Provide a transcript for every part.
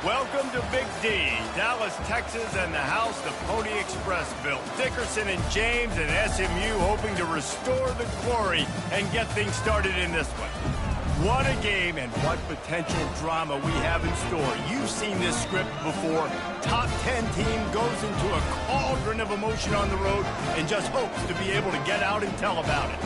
Welcome to Big D, Dallas, Texas, and the house the Pony Express built. Dickerson and James and SMU hoping to restore the glory and get things started in this one. What a game and what potential drama we have in store. You've seen this script before. Top 10 team goes into a cauldron of emotion on the road and just hopes to be able to get out and tell about it.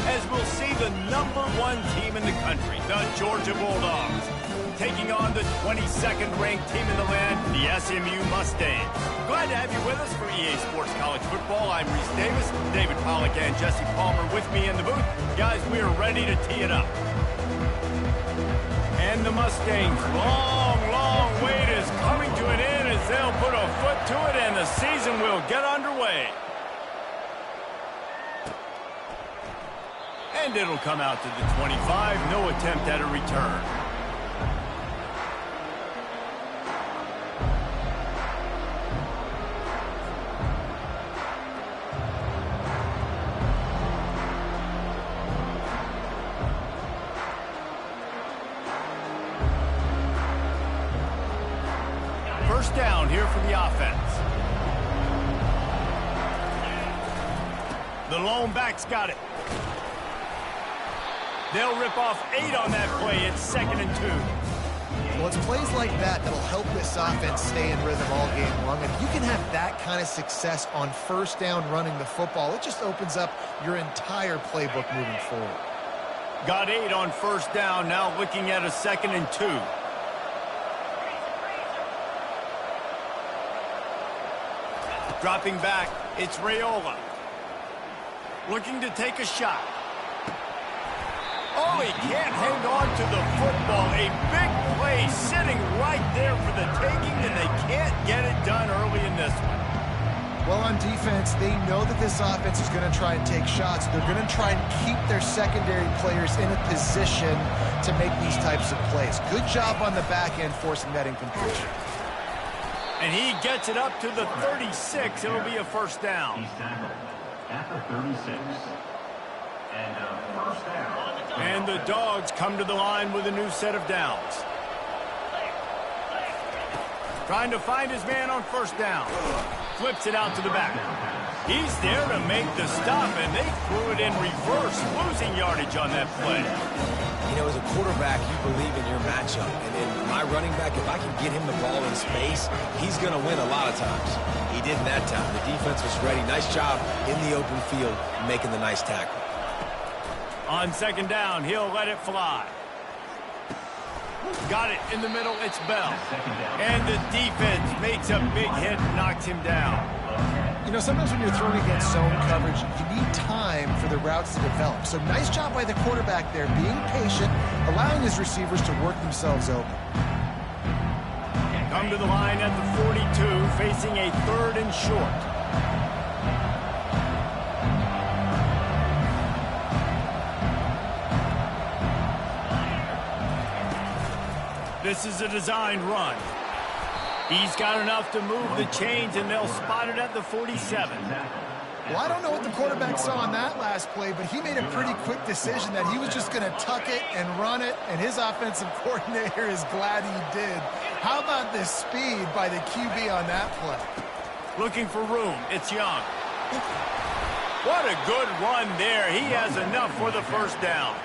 As we'll see the #1 team in the country, the Georgia Bulldogs, taking on the 22nd ranked team in the land, the SMU Mustangs. Glad to have you with us for EA Sports College Football. I'm Reese Davis, David Pollack and Jesse Palmer with me in the booth. Guys, we are ready to tee it up. And the Mustangs' long wait is coming to an end as they'll put a foot to it and the season will get underway. And it'll come out to the 25, no attempt at a return. First down here for the offense. The lone back's got it. They'll rip off 8 on that play. It's 2nd and 2. Well, it's plays like that that'll help this offense stay in rhythm all game long. If you can have that kind of success on first down running the football, it just opens up your entire playbook moving forward. Got 8 on first down, now looking at a 2nd and 2. Dropping back, it's Raiola. Looking to take a shot. Oh, he can't hang on to the football. A big play sitting right there for the taking, and they can't get it done early in this one. Well, on defense, they know that this offense is going to try and take shots. They're going to try and keep their secondary players in a position to make these types of plays. Good job on the back end forcing that incompletion. And he gets it up to the 36. It'll be a first down. He's tackled at the 36. And first down. And the Dogs come to the line with a new set of downs. Trying to find his man on first down. Flips it out to the back. He's there to make the stop, and they threw it in reverse, losing yardage on that play. You know, as a quarterback, you believe in your matchup. And in my running back, if I can get him the ball in space, he's going to win a lot of times. He didn't that time. The defense was ready. Nice job in the open field, making the nice tackle. On second down, he'll let it fly. Got it in the middle, it's Bell. And the defense makes a big hit and knocks him down. You know, sometimes when you're throwing against zone coverage, you need time for the routes to develop. So nice job by the quarterback there, being patient, allowing his receivers to work themselves open. Come to the line at the 42, facing a 3rd and short. This is a designed run. He's got enough to move the chains, and they'll spot it at the 47. Well, I don't know what the quarterback saw on that last play, but he made a pretty quick decision that he was just going to tuck it and run it, and his offensive coordinator is glad he did. How about the speed by the QB on that play? Looking for room. It's Young. What a good run there. He has enough for the first down.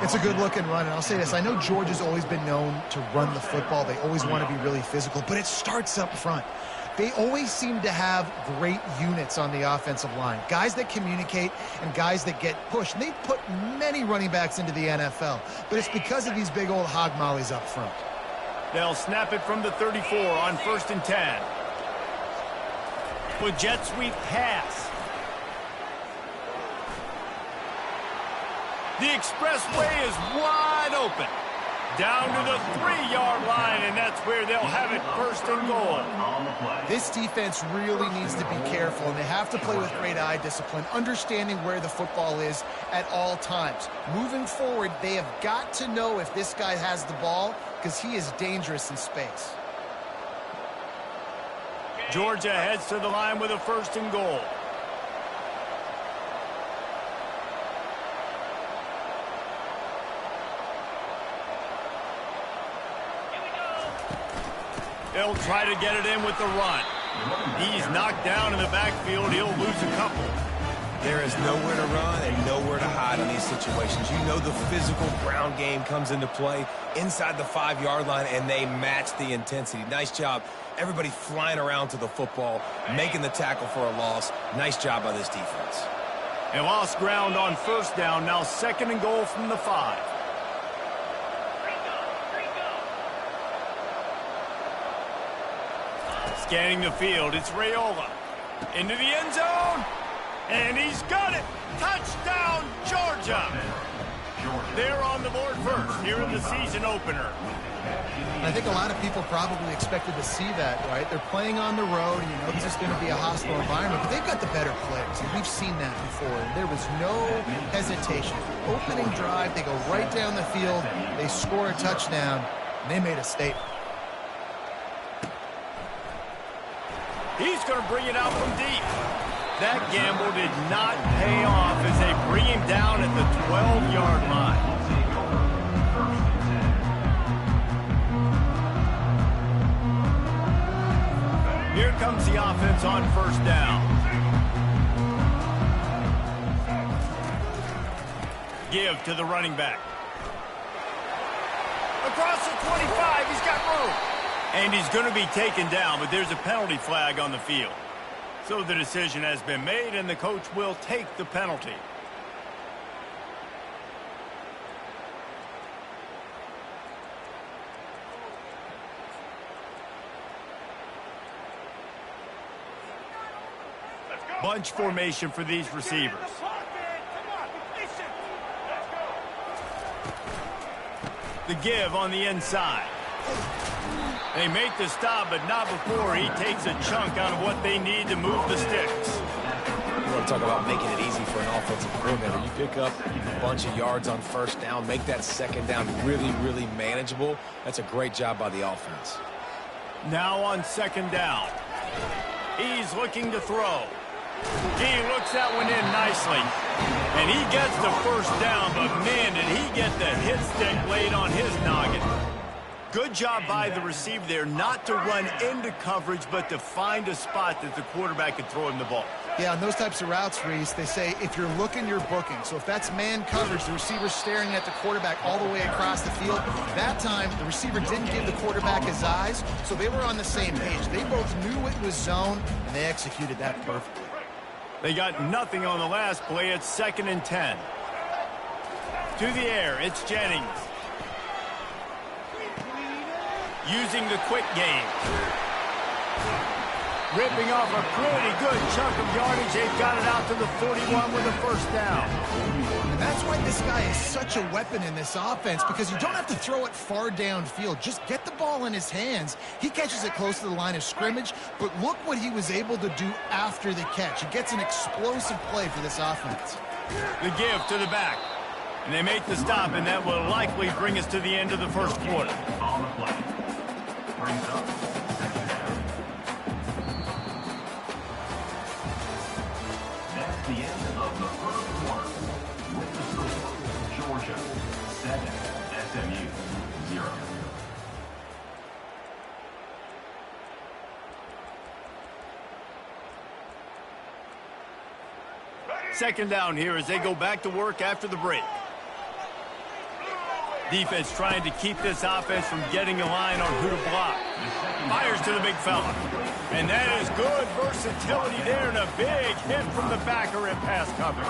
It's a good-looking run, and I'll say this. I know Georgia's always been known to run the football. They always want to be really physical, but it starts up front. They always seem to have great units on the offensive line, guys that communicate and guys that get pushed. And they've put many running backs into the NFL, but it's because of these big old hog mollies up front. They'll snap it from the 34 on 1st and 10. With jet sweep pass. The expressway is wide open. Down to the 3-yard line, and that's where they'll have it 1st and goal. This defense really needs to be careful, and they have to play with great eye discipline, understanding where the football is at all times. Moving forward, they have got to know if this guy has the ball, because he is dangerous in space. Georgia heads to the line with a 1st and goal. He'll try to get it in with the run. He's knocked down in the backfield. He'll lose a couple. There is nowhere to run and nowhere to hide in these situations. You know the physical ground game comes into play inside the 5-yard line, and they match the intensity. Nice job. Everybody flying around to the football, making the tackle for a loss. Nice job by this defense. They lost ground on first down. Now 2nd and goal from the 5. Scanning the field, it's Raiola. Into the end zone. And he's got it. Touchdown, Georgia. They're on the board first here in the season opener. I think a lot of people probably expected to see that, right? They're playing on the road, and you know this is going to be a hostile environment, but they've got the better players, and we've seen that before. And there was no hesitation. Opening drive, they go right down the field, they score a touchdown, and they made a statement. He's going to bring it out from deep. That gamble did not pay off as they bring him down at the 12-yard line. Here comes the offense on first down. Give to the running back. Across the 25, he's got room. And he's going to be taken down, but there's a penalty flag on the field. So the decision has been made, and the coach will take the penalty. Bunch formation for these receivers. The give on the inside. They make the stop, but not before he takes a chunk out of what they need to move the sticks. You want to talk about making it easy for an offensive coordinator. You pick up a bunch of yards on first down, make that second down really, really manageable. That's a great job by the offense. Now on 2nd down. He's looking to throw. He looks that one in nicely. And he gets the first down, but man, did he get the hit stick laid on his noggin. Good job by the receiver there not to run into coverage, but to find a spot that the quarterback could throw him the ball. Yeah, on those types of routes, Reese, they say if you're looking, you're booking. So if that's man coverage, the receiver's staring at the quarterback all the way across the field. That time, the receiver didn't give the quarterback his eyes, so they were on the same page. They both knew it was zone, and they executed that perfectly. They got nothing on the last play. It's 2nd and 10. To the air, it's Jennings. Using the quick game. Ripping off a pretty good chunk of yardage. They've got it out to the 41 with a first down. And that's why this guy is such a weapon in this offense, because you don't have to throw it far downfield. Just get the ball in his hands. He catches it close to the line of scrimmage, but look what he was able to do after the catch. He gets an explosive play for this offense. The give to the back. And they make the stop, and that will likely bring us to the end of the first quarter. On the play. Brings up. That's the end of the first quarter. With the score, Georgia 7, SMU 0. Second down here as they go back to work after the break. Defense trying to keep this offense from getting a line on who to block. Fires to the big fella. And that is good versatility there, and a big hit from the backer in pass coverage.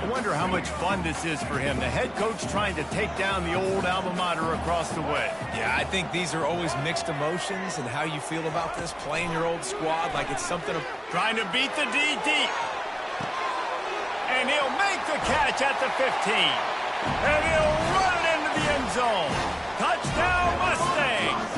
I wonder how much fun this is for him. The head coach trying to take down the old alma mater across the way. Yeah, I think these are always mixed emotions, and how you feel about this, playing your old squad like it's something of... Trying to beat the D deep. And he'll make the catch at the 15. And he'll run it into the end zone. Touchdown, Mustangs.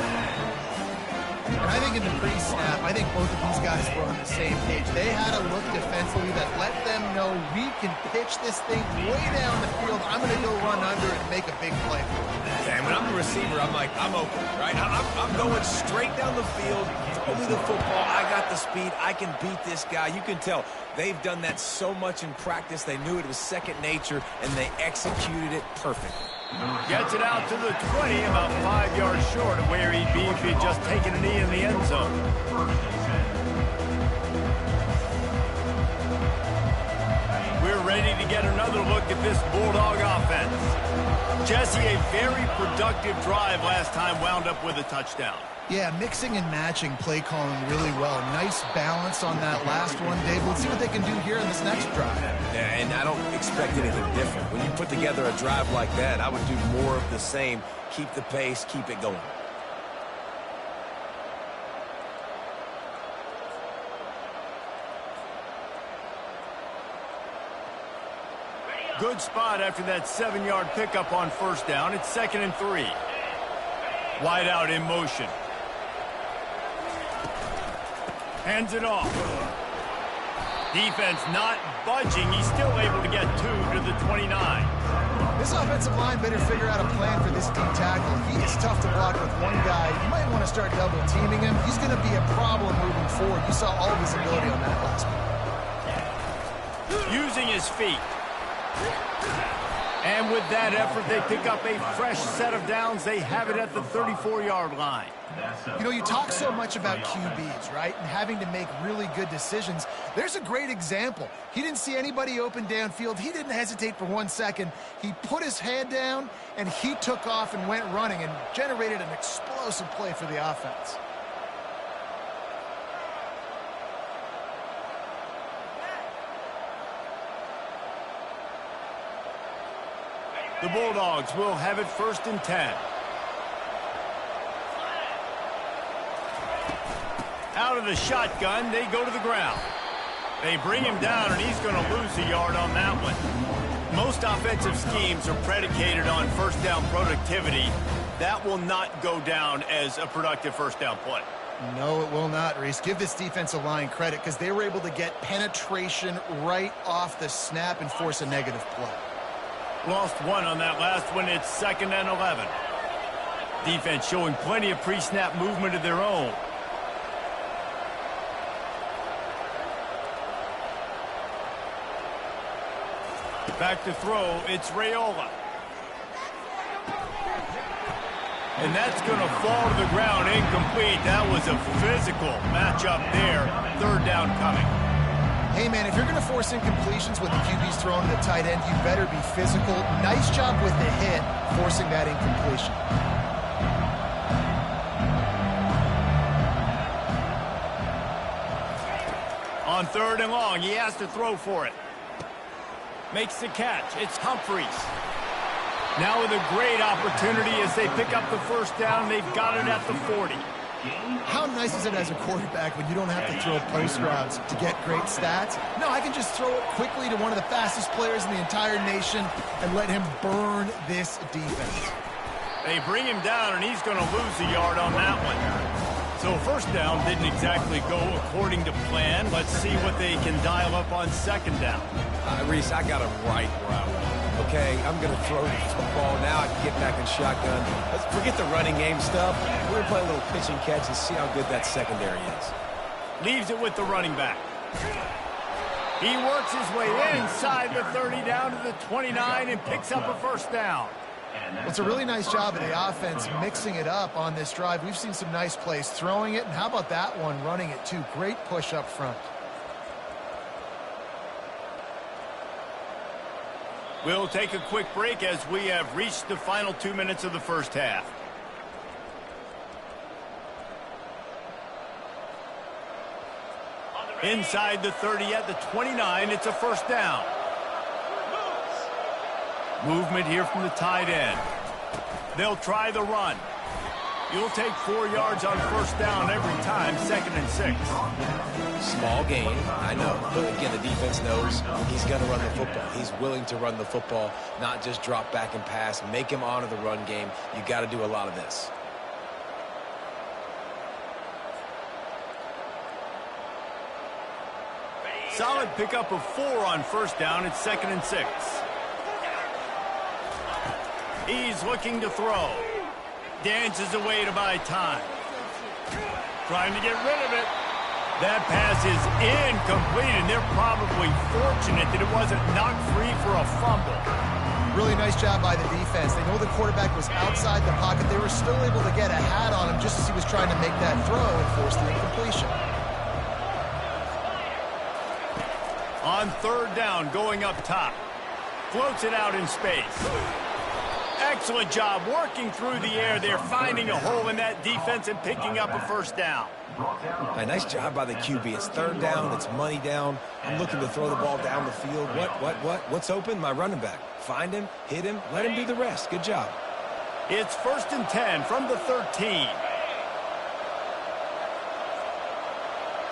And I think in the pre-snap, I think both of these guys were on the same page. They had a look defensively that let them know we can pitch this thing way down the field. I'm going to go run under it and make a big play for it. And when I'm the receiver, I'm like, I'm open, right? I'm going straight down the field. Throw me the football. I got the speed. I can beat this guy. You can tell they've done that so much in practice. They knew it was second nature, and they executed it perfectly. Gets it out to the 20, about 5 yards short of where he'd be if he'd just taken a knee in the end zone. We're ready to get another look at this Bulldog offense. Jesse, a very productive drive last time wound up with a touchdown. Yeah, mixing and matching play calling really well. Nice balance on that last one, Dave. Let's see what they can do here in this next drive. Yeah, and I don't expect anything different. When you put together a drive like that, I would do more of the same. Keep the pace, keep it going. Good spot after that 7-yard pickup on first down. It's 2nd and 3. Wide out in motion. Hands it off. Defense not budging. He's still able to get 2 to the 29. This offensive line better figure out a plan for this D tackle. He is tough to block with one guy. You might want to start double teaming him. He's going to be a problem moving forward. You saw all of his ability on that last one. Using his feet. And with that effort, they pick up a fresh set of downs. They have it at the 34-yard line. You know, you talk so much about QBs, right, and having to make really good decisions. There's a great example. He didn't see anybody open downfield. He didn't hesitate for 1 second. He put his head down, and he took off and went running and generated an explosive play for the offense. The Bulldogs will have it 1st and 10. Out of the shotgun, they go to the ground. They bring him down, and he's going to lose a yard on that one. Most offensive schemes are predicated on first down productivity. That will not go down as a productive first down play. No, it will not, Reese. Give this defensive line credit because they were able to get penetration right off the snap and force a negative play. Lost 1 on that last one. It's 2nd and 11. Defense showing plenty of pre-snap movement of their own. Back to throw. It's Raiola. And that's going to fall to the ground incomplete. That was a physical matchup there. 3rd down coming. Hey, man, if you're going to force incompletions when the QB's throwing to the tight end, you better be physical. Nice job with the hit, forcing that incompletion. On 3rd and long, he has to throw for it. Makes the catch. It's Humphries. Now with a great opportunity as they pick up the first down. They've got it at the 40. How nice is it as a quarterback when you don't have to throw post routes to get great stats? No, I can just throw it quickly to one of the fastest players in the entire nation and let him burn this defense. They bring him down, and he's going to lose a yard on that one. So first down didn't exactly go according to plan. Let's see what they can dial up on 2nd down. Reese, I got him right where I want. Okay, I'm going to throw the football. Now I can get back in shotgun. Let's forget the running game stuff. We're going to play a little pitch and catch and see how good that secondary is. Leaves it with the running back. He works his way inside the 30 down to the 29 and picks up a first down. Well, it's a really nice job of the offense mixing it up on this drive. We've seen some nice plays throwing it, and how about that one running it too? Great push up front. We'll take a quick break as we have reached the final 2 minutes of the first half. Inside the 30 at the 29, it's a first down. Movement here from the tight end. They'll try the run. You'll take 4 yards on first down every time, 2nd and 6. Small gain, I know. But again, the defense knows he's going to run the football. He's willing to run the football, not just drop back and pass. Make him honor the run game. You got to do a lot of this. Solid pickup of 4 on first down. It's 2nd and 6. He's looking to throw. Dances away to buy time. Trying to get rid of it. That pass is incomplete, and they're probably fortunate that it wasn't knocked free for a fumble. Really nice job by the defense. They know the quarterback was outside the pocket. They were still able to get a hat on him just as he was trying to make that throw and force the incompletion. On third down, going up top. Floats it out in space. Excellent job working through the air there, finding a hole in that defense and picking up a first down. Nice job by the QB. It's third down. It's money down. I'm looking to throw the ball down the field. What's open? My running back. Find him, hit him, let him do the rest. Good job. It's 1st and 10 from the 13.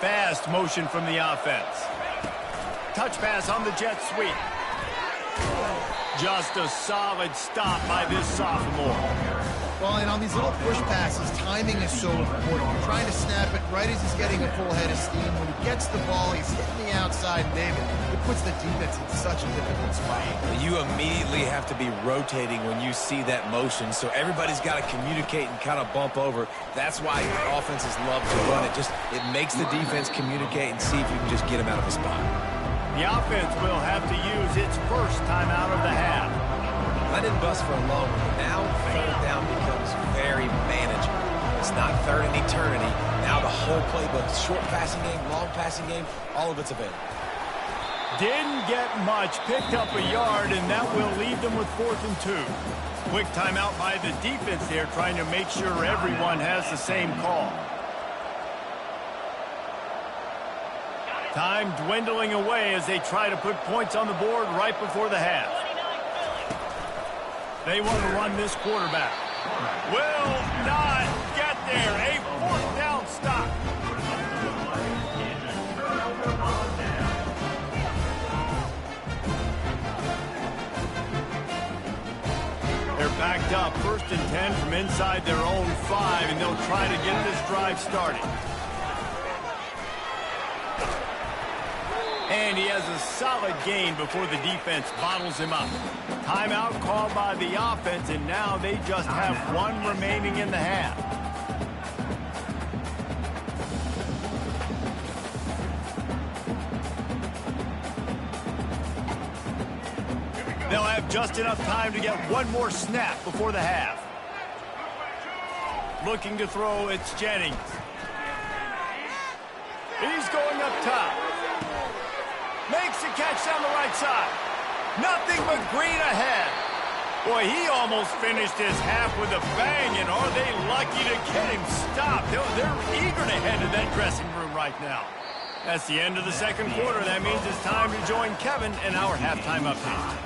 Fast motion from the offense. Touch pass on the jet sweep. Just a solid stop by this sophomore. Well, and on these little push passes, timing is so important. You're trying to snap it right as he's getting a full head of steam. When he gets the ball, he's hitting the outside, David. It puts the defense in such a difficult spot. You immediately have to be rotating when you see that motion, so everybody's got to communicate and kind of bump over. That's why offenses love to run it. It makes the defense communicate and see if you can just get him out of a spot. The offense will have to use its first time out of the half. I didn't bust for a long one, but now third down becomes very manageable. It's not third in eternity. Now the whole playbook, short passing game, long passing game, all of it's available. Didn't get much, picked up a yard, and that will leave them with 4th and 2. Quick timeout by the defense there, trying to make sure everyone has the same call. Time dwindling away as they try to put points on the board right before the half. They want to run this quarterback. Will not get there. A 4th down stop. They're backed up 1st and 10 from inside their own 5, and they'll try to get this drive started. And he has a solid gain before the defense bottles him up. Timeout called by the offense, and now they just have 1 remaining in the half. They'll have just enough time to get 1 more snap before the half. Looking to throw, it's Jennings. He's going up top. Makes the catch down the right side. Nothing but green ahead. Boy, he almost finished his half with a bang, and are they lucky to get him stopped? They're eager to head to that dressing room right now. That's the end of the second quarter. That means it's time to join Kevin in our halftime update.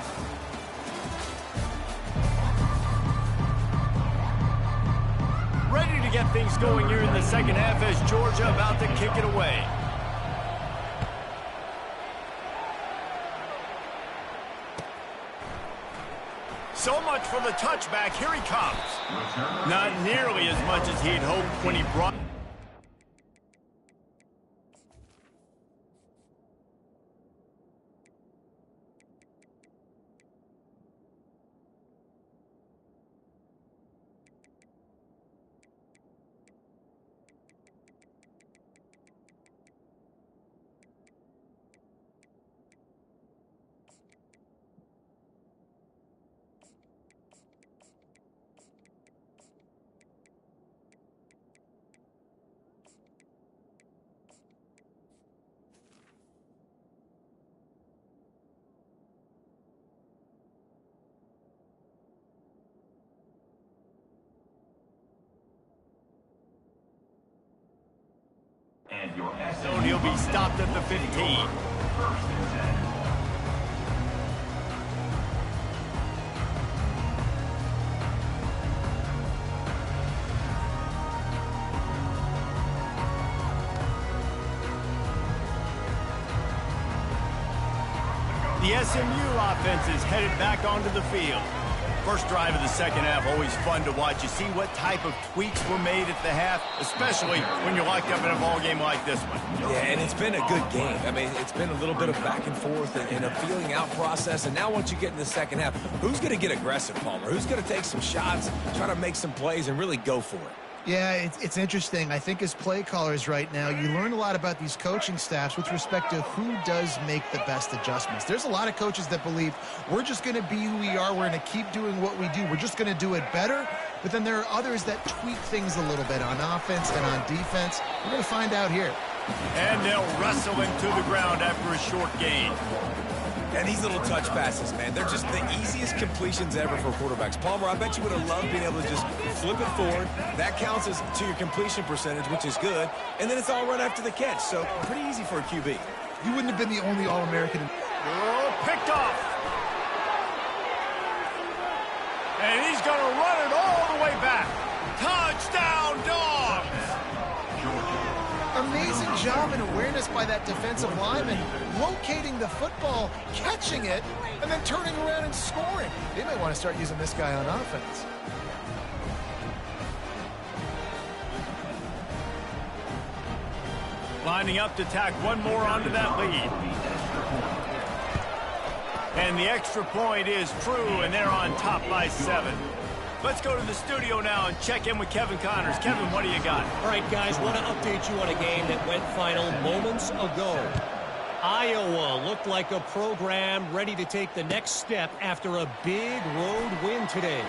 Ready to get things going here in the second half as Georgia about to kick it away. So much for the touchback. Here he comes. Not nearly as much as he'd hoped when he brought... So he'll be stopped at the 15. 1st and 10. The SMU offense is headed back onto the field. First drive of the second half, always fun to watch. You see what type of tweaks were made at the half, especially when you're locked up in a ball game like this one. Yeah, and it's been a good game. I mean, it's been a little bit of back and forth and a feeling out process. And now once you get in the second half, who's going to get aggressive, Palmer? Who's going to take some shots, try to make some plays, and really go for it? Yeah, it's interesting. I think as play callers right now, you learn a lot about these coaching staffs with respect to who does make the best adjustments. There's a lot of coaches that believe we're just going to be who we are. We're going to keep doing what we do. We're just going to do it better. But then there are others that tweak things a little bit on offense and on defense. We're going to find out here. And they'll wrestle him to the ground after a short gain. And these little touch passes, man, they're just the easiest completions ever for quarterbacks. Palmer, I bet you would have loved being able to just flip it forward. That counts as to your completion percentage, which is good. And then it's all right after the catch, so pretty easy for a QB. You wouldn't have been the only All-American. Oh, picked off. And he's going to run it all the way back. Touchdown, Dawgs! Amazing job and awareness by that defensive lineman, locating the football, catching it, and then turning around and scoring. They might want to start using this guy on offense. Lining up to tack one more onto that lead. And the extra point is true, and they're on top by 7. Let's go to the studio now and check in with Kevin Connors. Kevin, what do you got? All right, guys, want to update you on a game that went final moments ago. Iowa looked like a program ready to take the next step after a big road win today.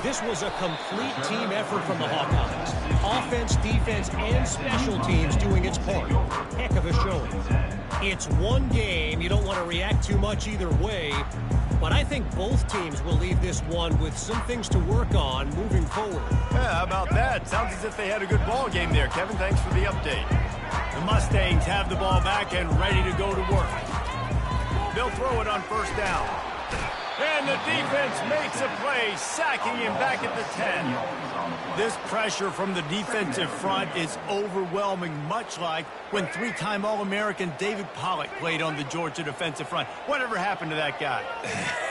This was a complete team effort from the Hawkeyes. Offense, defense, and special teams doing its part. Heck of a showing. It's one game. You don't want to react too much either way. But I think both teams will leave this one with some things to work on moving forward. Yeah, how about that? Sounds as if they had a good ball game there. Kevin, thanks for the update. The Mustangs have the ball back and ready to go to work. They'll throw it on first down. And the defense makes a play, sacking him back at the 10. This pressure from the defensive front is overwhelming, much like when three-time All-American David Pollock played on the Georgia defensive front. Whatever happened to that guy?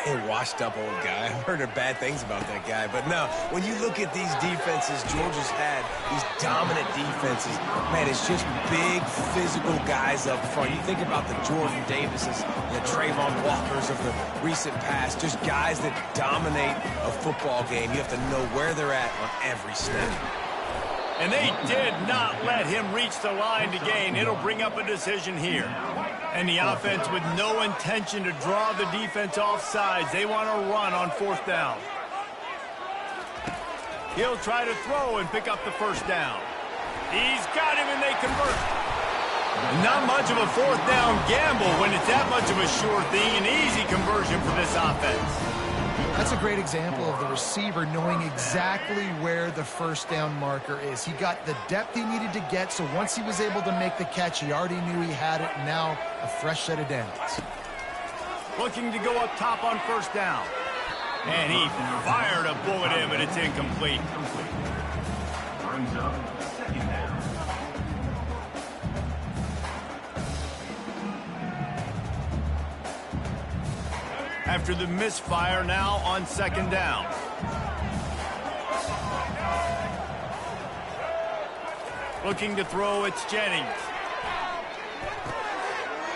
A washed-up old guy. I've heard bad things about that guy. But no, when you look at these defenses Georgia's had, these dominant defenses, man, it's just big, physical guys up front. You think about the Jordan Davises, the Trayvon Walkers of the recent past, just guys that dominate a football game. You have to know where they're at on every snap. And they did not let him reach the line to gain. It'll bring up a decision here. And the offense with no intention to draw the defense off sides. They want to run on fourth down. He'll try to throw and pick up the first down. He's got him and they convert. Not much of a fourth down gamble when it's that much of a sure thing. An easy conversion for this offense. That's a great example of the receiver knowing exactly where the first down marker is. He got the depth he needed to get, so once he was able to make the catch, he already knew he had it. Now a fresh set of downs. Looking to go up top on first down. And he fired a bullet in, but it's incomplete. Brings up second down. After the misfire, now on second down. Looking to throw, it's Jennings.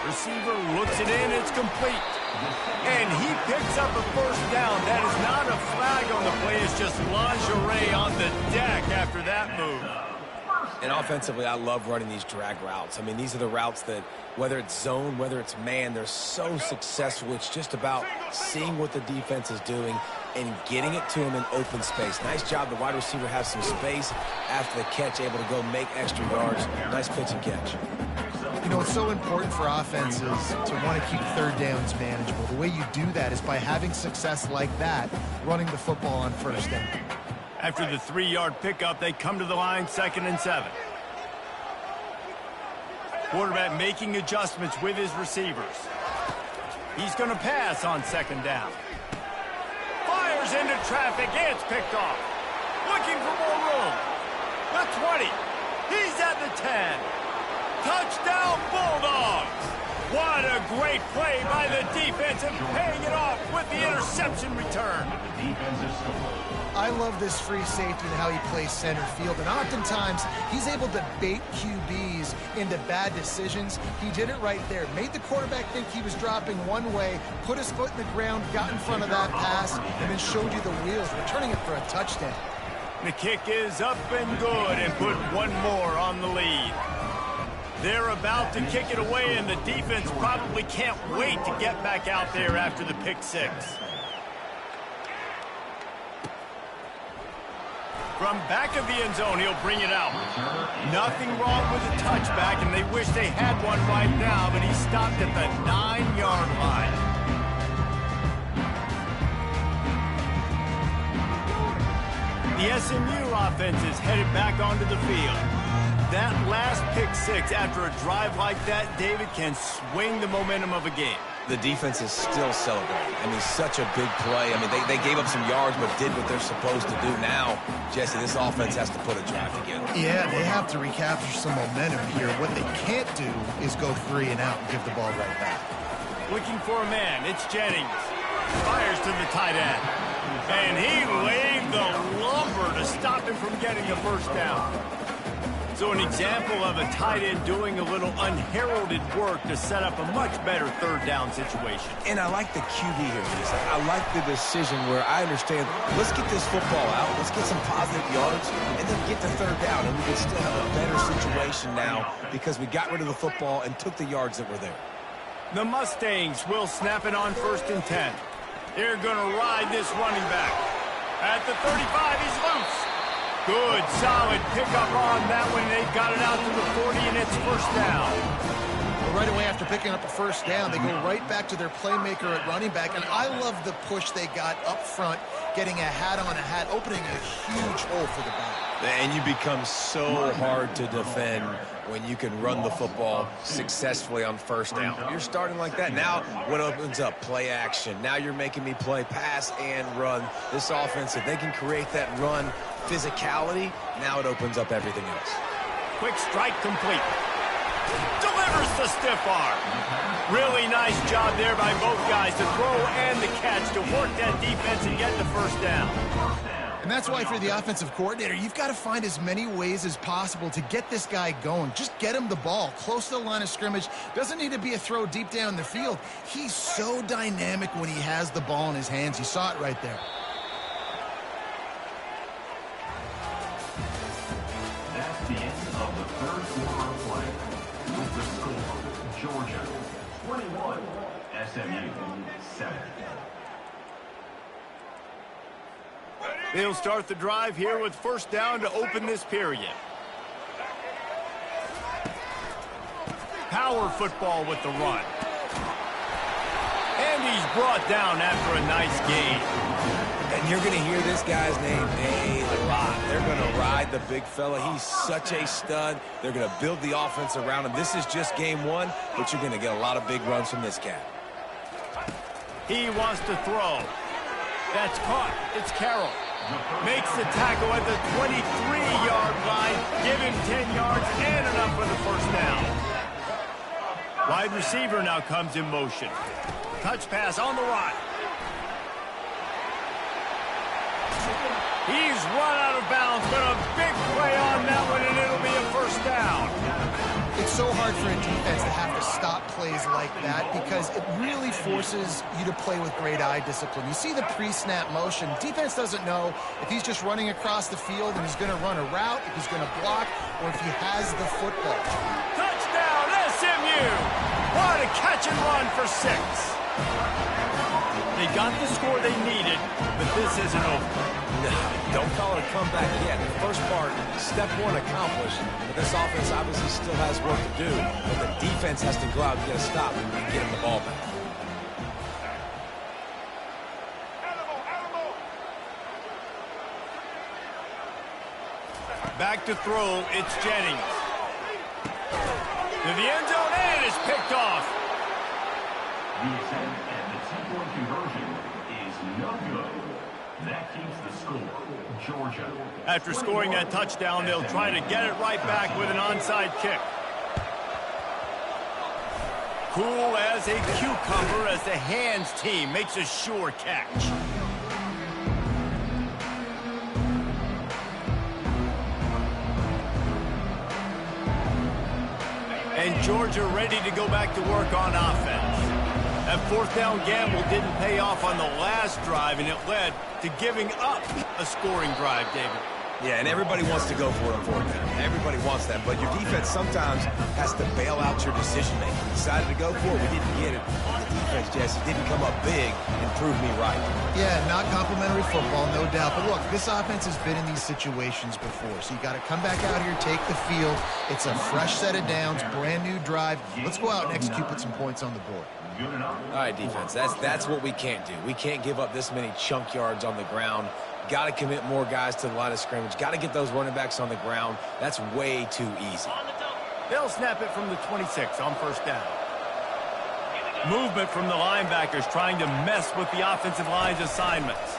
Receiver looks it in, it's complete. And he picks up a first down. That is not a flag on the play, it's just lingerie on the deck after that move. And offensively, I love running these drag routes. I mean, these are the routes that, whether it's zone, whether it's man, they're so successful. It's just about seeing what the defense is doing and getting it to him in open space. Nice job. The wide receiver has some space after the catch, able to go make extra yards. Nice pitch and catch. You know, it's so important for offenses to want to keep third downs manageable. The way you do that is by having success like that, running the football on first down. After the 3-yard pickup, they come to the line, 2nd and 7. Quarterback making adjustments with his receivers. He's going to pass on 2nd down. Fires into traffic, it's picked off. Looking for more room. The 20. He's at the 10. Touchdown, Bulldogs. What a great play by the defense and paying it off with the interception return. The defensive score. I love this free safety and how he plays center field, and oftentimes he's able to bait QBs into bad decisions. He did it right there. Made the quarterback think he was dropping one way, put his foot in the ground, got in front of that pass, and then showed you the wheels, returning it for a touchdown. The kick is up and good and put one more on the lead. They're about to kick it away, and the defense probably can't wait to get back out there after the pick six. From back of the end zone, he'll bring it out. Nothing wrong with the touchback, and they wish they had one right now, but he stopped at the 9-yard line. The SMU offense is headed back onto the field. That last pick six after a drive like that, David, can swing the momentum of a game. The defense is still celebrating. I mean, such a big play. I mean, they gave up some yards but did what they're supposed to do. Now, Jesse, this offense has to put a drive together. Yeah, they have to recapture some momentum here. What they can't do is go 3 and out and give the ball right back. Looking for a man. It's Jennings. Fires to the tight end. And he laid the lumber to stop him from getting the first down. So an example of a tight end doing a little unheralded work to set up a much better third down situation. And I like the QB here, Lisa. I like the decision where I understand, let's get this football out, let's get some positive yards, and then get the third down, and we can still have a better situation now because we got rid of the football and took the yards that were there. The Mustangs will snap it on 1st and 10. They're going to ride this running back. At the 35, he's loose. Good, solid pickup on that one. They've got it out to the 40, and it's first down. Well, right away after picking up a first down, they go right back to their playmaker at running back. And I love the push they got up front, getting a hat on a hat, opening a huge hole for the back. And you become so hard to defend when you can run the football successfully on first down. You're starting like that. Now what opens up? Play action. Now you're making me play pass and run. This offense, if they can create that run physicality, now it opens up everything else. Quick strike complete. Delivers the stiff arm. Really nice job there by both guys to throw and the catch to work that defense and get the first down. And that's why, for the offensive coordinator, you've got to find as many ways as possible to get this guy going. Just get him the ball close to the line of scrimmage. Doesn't need to be a throw deep down the field. He's so dynamic when he has the ball in his hands. You saw it right there. That's the end of the third quarter of play. With the score, Georgia 21, SMU 7. They'll start the drive here with first down to open this period. Power football with the run. And he's brought down after a nice gain. And you're going to hear this guy's name a lot. They're going to ride the big fella. He's such a stud. They're going to build the offense around him. This is just game one, but you're going to get a lot of big runs from this cat. He wants to throw. That's caught. It's Carroll. Makes the tackle at the 23-yard line. Give him 10 yards and enough for the first down. Wide receiver now comes in motion. Touch pass on the run. He's run out of bounds, but a big play on that one, and it'll be a first down. It's so hard for a defense to have to stop plays like that because it really forces you to play with great eye discipline. You see the pre-snap motion. Defense doesn't know if he's just running across the field and he's going to run a route, if he's going to block, or if he has the football. Touchdown, SMU! What a catch and run for 6. They got the score they needed, but this isn't over. No, don't call it a comeback yet. The first part, step one accomplished, but this offense obviously still has work to do, but the defense has to go out and get a stop and get him the ball back. Back to throw, it's Jennings. To the end zone, and it's picked off. The attempt at the two-point conversion is no good. That keeps the score, Georgia. After scoring that touchdown, they'll try to get it right back with an onside kick. Cool as a cucumber as the hands team makes a sure catch. And Georgia ready to go back to work on offense. That fourth down gamble didn't pay off on the last drive, and it led to giving up a scoring drive, David. Yeah, and everybody wants to go for it for that. Everybody wants that, but your defense sometimes has to bail out your decision-making. We decided to go for it. We didn't get it. The defense, Jesse, didn't come up big and prove me right. Yeah, not complimentary football, no doubt. But look, this offense has been in these situations before, so you got to come back out here, take the field. It's a fresh set of downs, brand new drive. Let's go out and execute, put some points on the board. All right, defense, that's what we can't do. We can't give up this many chunk yards on the ground. Got to commit more guys to the line of scrimmage. Got to get those running backs on the ground. That's way too easy. They'll snap it from the 26 on first down. Movement from the linebackers trying to mess with the offensive line's assignments.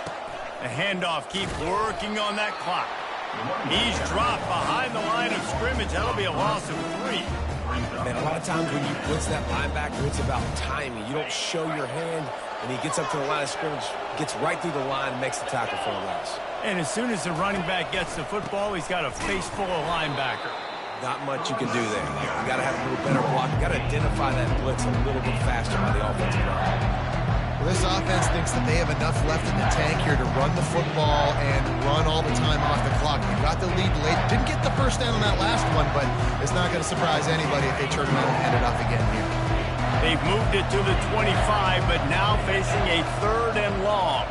The handoff keeps working on that clock. He's dropped behind the line of scrimmage. That'll be a loss of 3. Man, a lot of times when you blitz that linebacker, it's about timing. You don't show your hand, and he gets up to the line of scrimmage, gets right through the line, and makes the tackle for a loss. And as soon as the running back gets the football, he's got a face full of linebacker. Not much you can do there. You got to have a little better block. You got to identify that blitz a little bit faster by the offensive line. Well, this offense thinks that they have enough left in the tank here to run the football and run all the time off the clock. They got the lead late. Didn't get the first down on that last one, but it's not going to surprise anybody if they turn around and hand it off again here. They've moved it to the 25, but now facing a 3rd and long.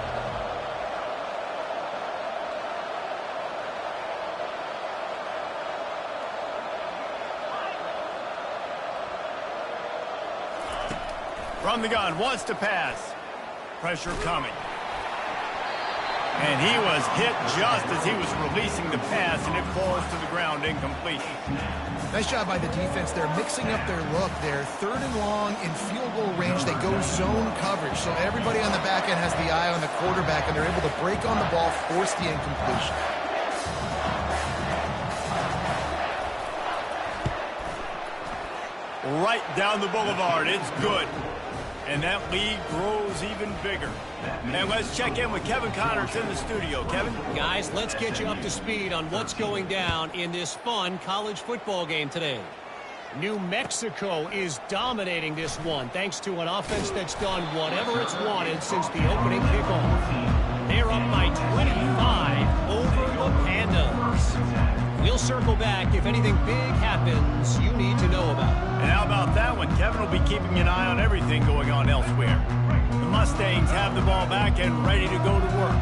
From the gun, wants to pass. Pressure coming. And he was hit just as he was releasing the pass, and it falls to the ground incomplete. Nice job by the defense. They're mixing up their look. They're 3rd and long in field goal range. They go zone coverage, so everybody on the back end has the eye on the quarterback, and they're able to break on the ball, force the incompletion. Right down the boulevard. It's good. And that lead grows even bigger. And let's check in with Kevin Connors in the studio. Kevin? Guys, let's get you up to speed on what's going down in this fun college football game today. New Mexico is dominating this one thanks to an offense that's done whatever it's wanted since the opening kickoff. They're up by 25 over the Pandas. We'll circle back if anything big happens you need to know about. And how about that one? Kevin will be keeping an eye on everything going on elsewhere. The Mustangs have the ball back and ready to go to work.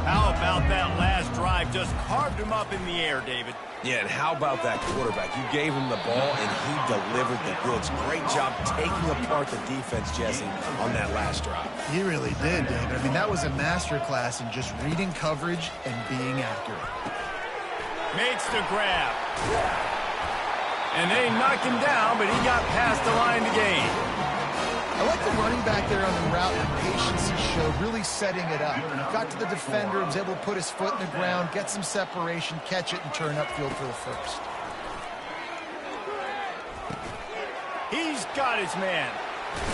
How about that last drive? Just carved him up in the air, David. Yeah, and how about that quarterback? You gave him the ball, and he delivered the goods. Great job taking apart the defense, Jesse, on that last drive. He really did, David. I mean, that was a masterclass in just reading coverage and being accurate. Makes the grab. And they knock him down, but he got past the line to gain. I like the running back there on the route and the patience he showed, really setting it up. He got to the defender, was able to put his foot in the ground, get some separation, catch it, and turn upfield for the first. He's got his man.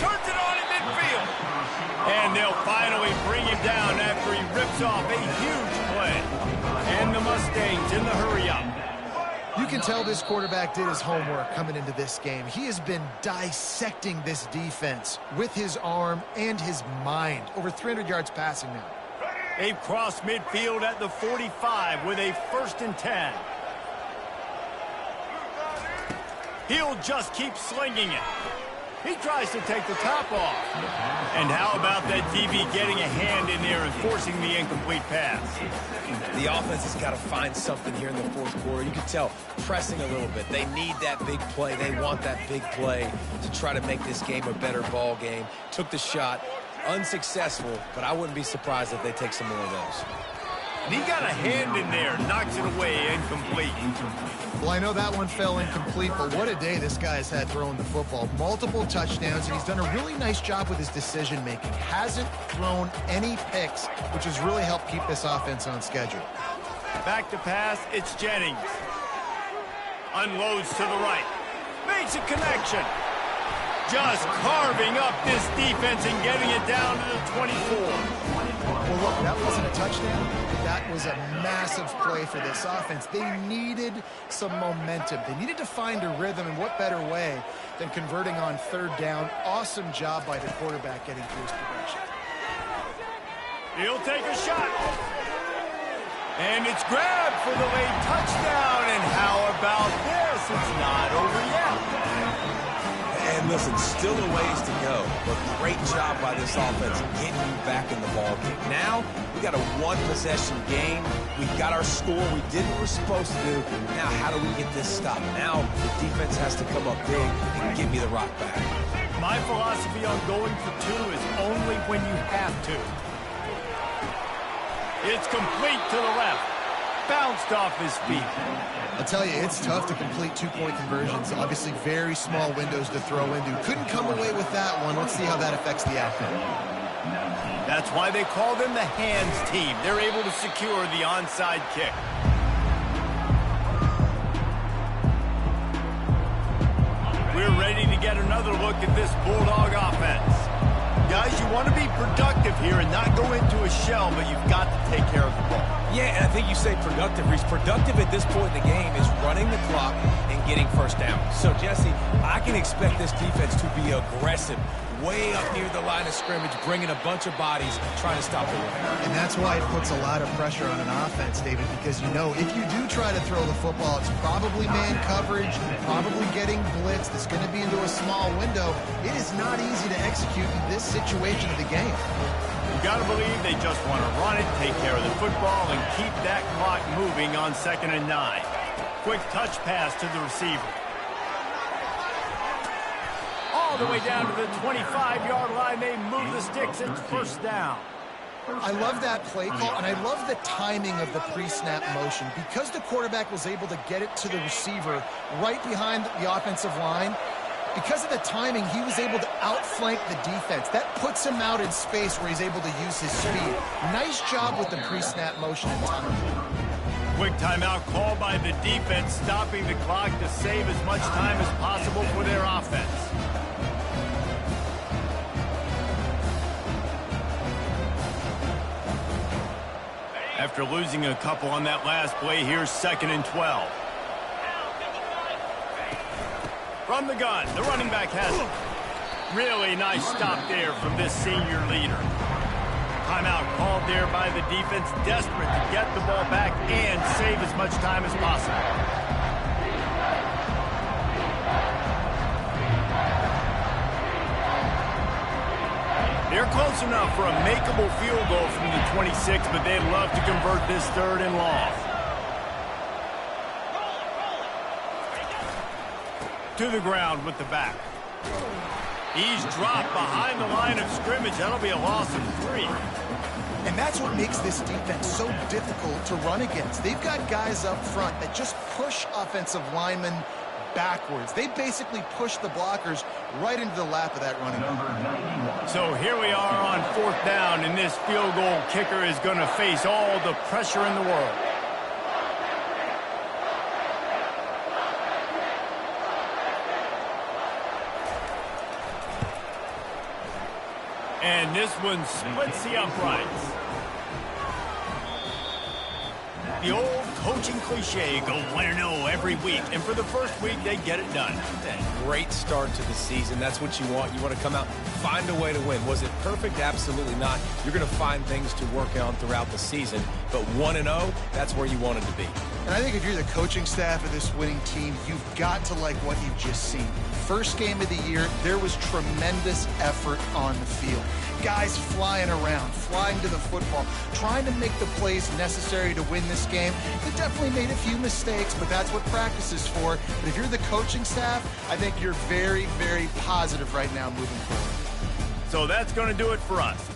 Turns it on in midfield. And they'll finally bring him down after he rips off a huge play. And the Mustangs in the hurry-up. You can tell this quarterback did his homework coming into this game. He has been dissecting this defense with his arm and his mind. Over 300 yards passing now. They've crossed midfield at the 45 with a 1st and 10. He'll just keep slinging it. He tries to take the top off. And how about that DB getting a hand in there and forcing the incomplete pass? The offense has got to find something here in the 4th quarter. You can tell pressing a little bit. They need that big play. They want that big play to try to make this game a better ball game. Took the shot. Unsuccessful, but I wouldn't be surprised if they take some more of those. And he got a hand in there, knocks it away, incomplete. Well, I know that one fell incomplete, but what a day this guy's had throwing the football. Multiple touchdowns, and he's done a really nice job with his decision-making. Hasn't thrown any picks, which has really helped keep this offense on schedule. Back to pass, it's Jennings. Unloads to the right. Makes a connection. Just carving up this defense and getting it down to the 24. Well, look, that wasn't a touchdown. That was a massive play for this offense. They needed some momentum. They needed to find a rhythm, and what better way than converting on 3rd down. Awesome job by the quarterback getting through his progression. He'll take a shot. And it's grabbed for the late touchdown. And how about this? It's not over yet. And listen, still a ways to go, but great job by this offense getting you back in the ballgame. Now, we got a one-possession game. We got our score. We did what we're supposed to do. Now, how do we get this stopped? Now, the defense has to come up big and give me the rock back. My philosophy on going for two is only when you have to. It's complete to the left. Bounced off his feet. I'll tell you, it's tough to complete two-point conversions. Obviously, very small windows to throw into. Couldn't come away with that one. Let's see how that affects the outcome. That's why they call them the hands team. They're able to secure the onside kick. We're ready to get another look at this Bulldog offense. Guys, you want to be productive here and not go into a shell, but you've got to take care of the ball. Yeah, and I think you say productive, Reese. Productive at this point in the game is running the clock and getting first down. So, Jesse, I can expect this defense to be aggressive, way up near the line of scrimmage, bringing a bunch of bodies, trying to stop the run. And that's why it puts a lot of pressure on an offense, David, because you know if you do try to throw the football, it's probably man coverage, probably getting blitzed. It's going to be into a small window. It is not easy to execute in this situation of the game. You've got to believe they just want to run it, take care of the football, and keep that clock moving on 2nd and 9. Quick touch pass to the receiver. All the way down to the 25-yard line. They move the sticks. It's first down. I love that play call, and I love the timing of the pre-snap motion. Because the quarterback was able to get it to the receiver right behind the offensive line, because of the timing, he was able to outflank the defense. That puts him out in space where he's able to use his speed. Nice job with the pre-snap motion and timing. Quick timeout called by the defense, stopping the clock to save as much time as possible for their offense. After losing a couple on that last play, here's 2nd and 12. From the gun, the running back has it. Really nice stop there from this senior leader. Timeout called there by the defense, desperate to get the ball back and save as much time as possible. They're close enough for a makeable field goal from the 26, but they'd love to convert this 3rd and long. To the ground with the back. He's dropped behind the line of scrimmage. That'll be a loss of 3. And that's what makes this defense so difficult to run against. They've got guys up front that just push offensive linemen backwards. They basically push the blockers right into the lap of that running back. So here we are on 4th down, and this field goal kicker is going to face all the pressure in the world. And this one splits the uprights. The old coaching cliche, go 1-0 every week. And for the first week, they get it done. Great start to the season. That's what you want. You want to come out, find a way to win. Was it perfect? Absolutely not. You're going to find things to work on throughout the season. But 1-0, that's where you wanted to be. And I think if you're the coaching staff of this winning team, you've got to like what you've just seen. First game of the year, there was tremendous effort on the field. Guys flying around, flying to the football, trying to make the plays necessary to win this game. They definitely made a few mistakes, but that's what practice is for. But if you're the coaching staff, I think you're very, very positive right now moving forward. So that's going to do it for us.